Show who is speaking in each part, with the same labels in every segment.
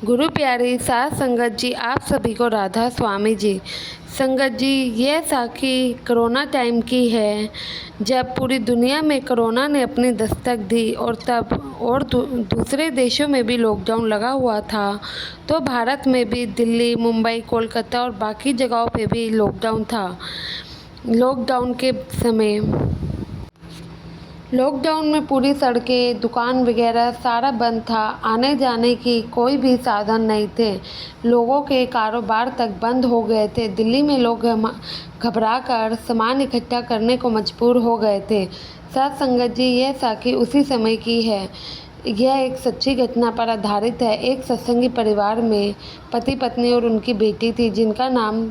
Speaker 1: गुरु प्यारी साध संगत जी, आप सभी को राधा स्वामी जी। संगत जी, यह साखी कोरोना टाइम की है, जब पूरी दुनिया में कोरोना ने अपनी दस्तक दी और तब और दूसरे देशों में भी लॉकडाउन लगा हुआ था। तो भारत में भी दिल्ली, मुंबई, कोलकाता और बाकी जगहों पे भी लॉकडाउन था। लॉकडाउन के समय लॉकडाउन में पूरी सड़कें, दुकान वगैरह सारा बंद था। आने जाने की कोई भी साधन नहीं थे। लोगों के कारोबार तक बंद हो गए थे। दिल्ली में लोग घबरा कर सामान इकट्ठा करने को मजबूर हो गए थे। साथ संगत जी, यह साखी उसी समय की है। यह एक सच्ची घटना पर आधारित है। एक सत्संगी परिवार में पति पत्नी और उनकी बेटी थी, जिनका नाम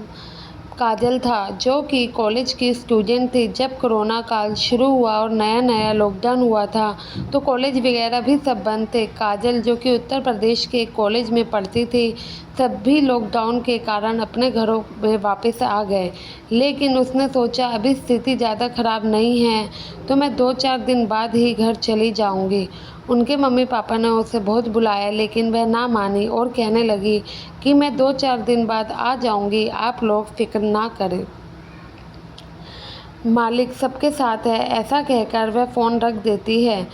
Speaker 1: काजल था, जो कि कॉलेज की स्टूडेंट थी। जब कोरोना काल शुरू हुआ और नया नया लॉकडाउन हुआ था, तो कॉलेज वगैरह भी सब बंद थे। काजल, जो कि उत्तर प्रदेश के कॉलेज में पढ़ती थी, सभी लॉकडाउन के कारण अपने घरों में वापस आ गए। लेकिन उसने सोचा अभी स्थिति ज़्यादा ख़राब नहीं है, तो मैं 2-4 दिन बाद ही घर चली जाऊंगी। उनके मम्मी पापा ने उसे बहुत बुलाया, लेकिन वह ना मानी और कहने लगी कि मैं 2-4 दिन बाद आ जाऊंगी, आप लोग फिक्र ना करें, मालिक सबके साथ है। ऐसा कहकर वह फ़ोन रख देती है।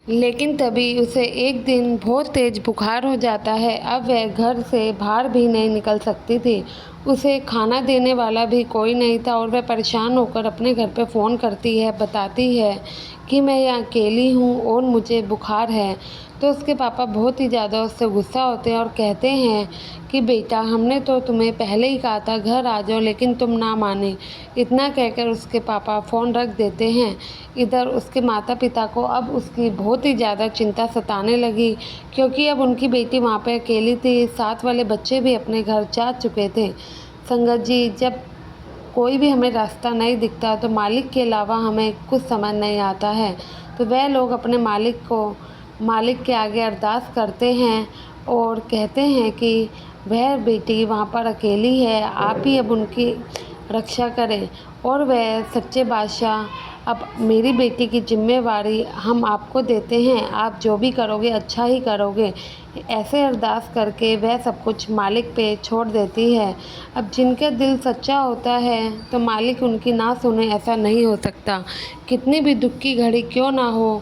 Speaker 1: लेकिन तभी उसे एक दिन बहुत तेज़ बुखार हो जाता है। अब वह घर से बाहर भी नहीं निकल सकती थी। उसे खाना देने वाला भी कोई नहीं था और वह परेशान होकर अपने घर पे फ़ोन करती है, बताती है कि मैं यहाँ अकेली हूँ और मुझे बुखार है। तो उसके पापा बहुत ही ज़्यादा उससे गुस्सा होते हैं और कहते हैं कि बेटा, हमने तो तुम्हें पहले ही कहा था घर आ जाओ, लेकिन तुम ना माने। इतना कहकर उसके पापा फ़ोन रख देते हैं। इधर उसके माता पिता को अब उसकी बहुत ही ज़्यादा चिंता सताने लगी, क्योंकि अब उनकी बेटी वहाँ पे अकेली थी। साथ वाले बच्चे भी अपने घर जा चुके थे। संगत जी, जब कोई भी हमें रास्ता नहीं दिखता, तो मालिक के अलावा हमें कुछ समझ नहीं आता है। तो वह लोग अपने मालिक के आगे अरदास करते हैं और कहते हैं कि वह बेटी वहाँ पर अकेली है, आप ही अब उनकी रक्षा करें। और वह सच्चे बादशाह, अब मेरी बेटी की जिम्मेवारी हम आपको देते हैं, आप जो भी करोगे अच्छा ही करोगे। ऐसे अरदास करके वह सब कुछ मालिक पे छोड़ देती है। अब जिनका दिल सच्चा होता है, तो मालिक उनकी ना सुने, ऐसा नहीं हो सकता। कितनी भी दुख की घड़ी क्यों ना हो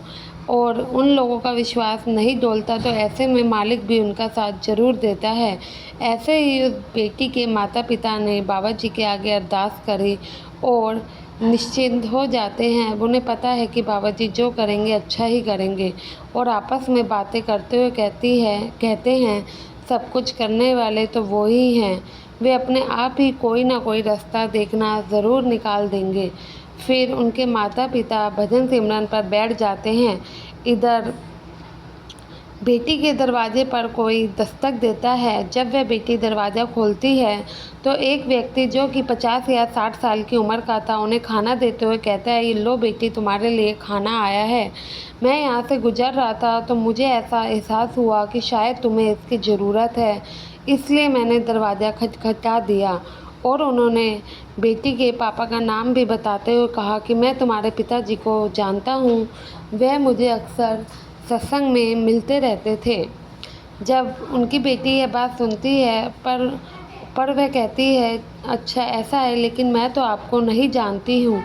Speaker 1: और उन लोगों का विश्वास नहीं डोलता, तो ऐसे में मालिक भी उनका साथ ज़रूर देता है। ऐसे ही उस बेटी के माता पिता ने बाबा जी के आगे अरदास करी और निश्चिंत हो जाते हैं। उन्हें पता है कि बाबा जी जो करेंगे अच्छा ही करेंगे। और आपस में बातें करते हुए कहते हैं सब कुछ करने वाले तो वो ही हैं, वे अपने आप ही कोई ना कोई रास्ता देखना ज़रूर निकाल देंगे। फिर उनके माता पिता भजन सिमरन पर बैठ जाते हैं। इधर बेटी के दरवाजे पर कोई दस्तक देता है। जब वह बेटी दरवाज़ा खोलती है, तो एक व्यक्ति जो कि 50 या 60 साल की उम्र का था, उन्हें खाना देते हुए कहता है, ये लो बेटी, तुम्हारे लिए खाना आया है। मैं यहाँ से गुजर रहा था, तो मुझे ऐसा एहसास हुआ कि शायद तुम्हें इसकी ज़रूरत है, इसलिए मैंने दरवाज़ा खटखटा दिया। और उन्होंने बेटी के पापा का नाम भी बताते हुए कहा कि मैं तुम्हारे पिताजी को जानता हूँ, वह मुझे अक्सर सत्संग में मिलते रहते थे। जब उनकी बेटी यह बात सुनती है, पर वह कहती है, अच्छा ऐसा है, लेकिन मैं तो आपको नहीं जानती हूँ।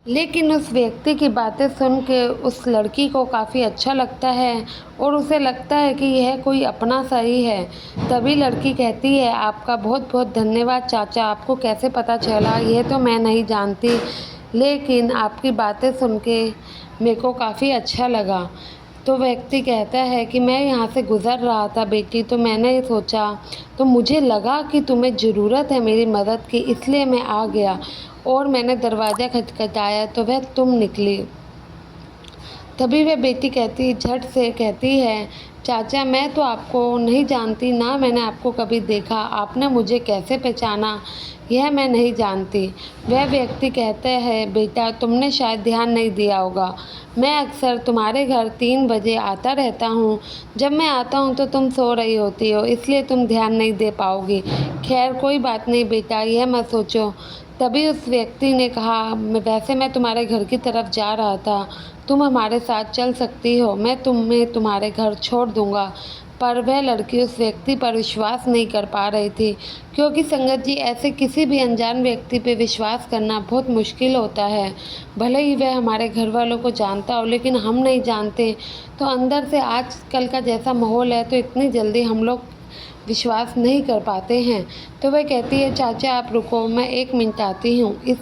Speaker 1: लेकिन उस व्यक्ति की बातें सुन के उस लड़की को काफ़ी अच्छा लगता है और उसे लगता है कि यह कोई अपना सा ही है। तभी लड़की कहती है, आपका बहुत बहुत धन्यवाद चाचा, आपको कैसे पता चला यह तो मैं नहीं जानती, लेकिन आपकी बातें सुन के मेरे को काफ़ी अच्छा लगा। तो व्यक्ति कहता है कि मैं यहाँ से गुज़र रहा था बेटी, तो मैंने सोचा, तो मुझे लगा कि तुम्हें ज़रूरत है मेरी मदद की, इसलिए मैं आ गया और मैंने दरवाज़ा खटखटाया, तो वह तुम निकली। तभी वह बेटी झट से कहती है, चाचा मैं तो आपको नहीं जानती, ना मैंने आपको कभी देखा, आपने मुझे कैसे पहचाना यह मैं नहीं जानती। वह व्यक्ति कहता है, बेटा तुमने शायद ध्यान नहीं दिया होगा, मैं अक्सर तुम्हारे घर 3 बजे आता रहता हूँ। जब मैं आता हूँ तो तुम सो रही होती हो, इसलिए तुम ध्यान नहीं दे पाओगी। खैर कोई बात नहीं बेटा, यह मत सोचो। तभी उस व्यक्ति ने कहा, वैसे मैं तुम्हारे घर की तरफ जा रहा था, तुम हमारे साथ चल सकती हो, मैं तुम्हें तुम्हारे घर छोड़ दूंगा। पर वह लड़की उस व्यक्ति पर विश्वास नहीं कर पा रही थी, क्योंकि संगत जी ऐसे किसी भी अनजान व्यक्ति पे विश्वास करना बहुत मुश्किल होता है। भले ही वह हमारे घर वालों को जानता हो, लेकिन हम नहीं जानते, तो अंदर से आजकल का जैसा माहौल है तो इतनी जल्दी हम लोग विश्वास नहीं कर पाते हैं। तो वह कहती है, चाचा आप रुको, मैं 1 मिनट आती हूँ।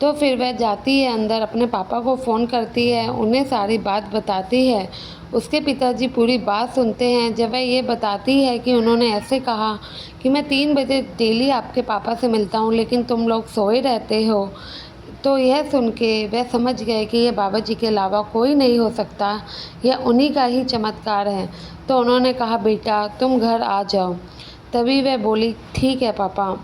Speaker 1: तो फिर वह जाती है अंदर, अपने पापा को फ़ोन करती है, उन्हें सारी बात बताती है। उसके पिताजी पूरी बात सुनते हैं। जब वह ये बताती है कि उन्होंने ऐसे कहा कि मैं 3 बजे डेली आपके पापा से मिलता हूँ, लेकिन तुम लोग सोए रहते हो, तो यह सुन के वह समझ गए कि ये बाबा जी के अलावा कोई नहीं हो सकता, यह उन्हीं का ही चमत्कार है। तो उन्होंने कहा, बेटा तुम घर आ जाओ। तभी वह बोली, ठीक है पापा।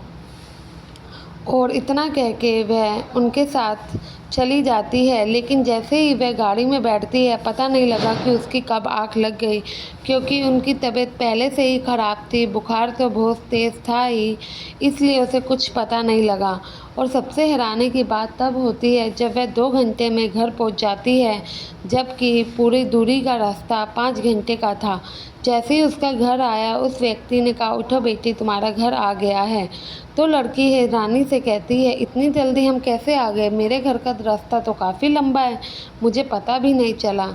Speaker 1: और इतना कह के वह उनके साथ चली जाती है। लेकिन जैसे ही वह गाड़ी में बैठती है, पता नहीं लगा कि उसकी कब आँख लग गई, क्योंकि उनकी तबीयत पहले से ही ख़राब थी, बुखार तो बहुत तेज़ था ही, इसलिए उसे कुछ पता नहीं लगा। और सबसे हैरानी की बात तब होती है जब वह 2 घंटे में घर पहुंच जाती है, जबकि पूरी दूरी का रास्ता 5 घंटे का था। जैसे ही उसका घर आया, उस व्यक्ति ने कहा, उठो बेटी तुम्हारा घर आ गया है। तो लड़की हैरानी से कहती है, इतनी जल्दी हम कैसे आ गए, मेरे घर का रास्ता तो काफ़ी लंबा है, मुझे पता भी नहीं चला।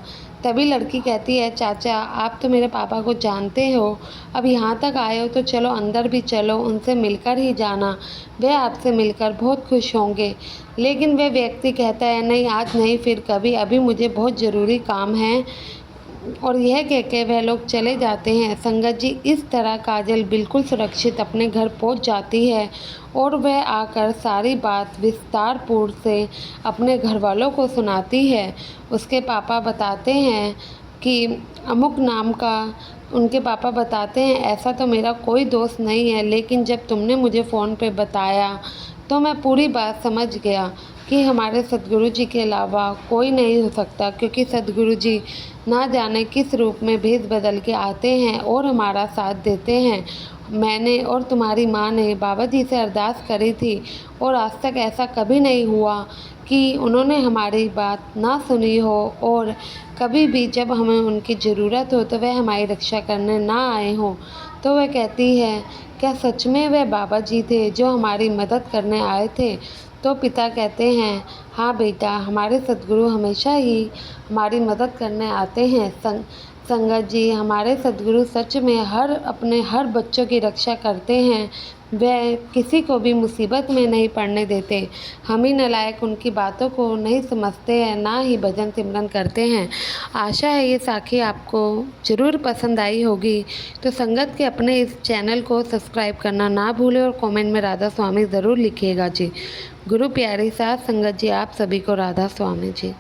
Speaker 1: तभी लड़की कहती है, चाचा आप तो मेरे पापा को जानते हो, अब यहाँ तक आए हो तो चलो अंदर भी चलो, उनसे मिलकर ही जाना, वे आपसे मिलकर बहुत खुश होंगे। लेकिन वह व्यक्ति कहता है, नहीं आज नहीं, फिर कभी, अभी मुझे बहुत ज़रूरी काम है। और यह कह के वह लोग चले जाते हैं। संगत जी, इस तरह काजल बिल्कुल सुरक्षित अपने घर पहुंच जाती है और वह आकर सारी बात विस्तारपूर्वक से अपने घर वालों को सुनाती है। उसके पापा बताते हैं कि अमुक नाम का, उनके पापा बताते हैं, ऐसा तो मेरा कोई दोस्त नहीं है, लेकिन जब तुमने मुझे फ़ोन पे बताया तो मैं पूरी बात समझ गया कि हमारे सद्गुरु जी के अलावा कोई नहीं हो सकता, क्योंकि सद्गुरु जी ना जाने किस रूप में भेद बदल के आते हैं और हमारा साथ देते हैं। मैंने और तुम्हारी माँ ने बाबा जी से अरदास करी थी और आज तक ऐसा कभी नहीं हुआ कि उन्होंने हमारी बात ना सुनी हो, और कभी भी जब हमें उनकी ज़रूरत हो तो वह हमारी रक्षा करने ना आए हों। तो वह कहती है, क्या सच में वह बाबा जी थे जो हमारी मदद करने आए थे? तो पिता कहते हैं, हाँ बेटा, हमारे सद्गुरु हमेशा ही हमारी मदद करने आते हैं। संगत जी, हमारे सद्गुरु सच में अपने हर बच्चों की रक्षा करते हैं, वह किसी को भी मुसीबत में नहीं पड़ने देते। हम ही नालायक उनकी बातों को नहीं समझते हैं, ना ही भजन सिमरन करते हैं। आशा है ये साखी आपको ज़रूर पसंद आई होगी। तो संगत के अपने इस चैनल को सब्सक्राइब करना ना भूलें और कमेंट में राधा स्वामी ज़रूर लिखिएगा जी। गुरु प्यारी साथ संगत जी, आप सभी को राधा स्वामी जी।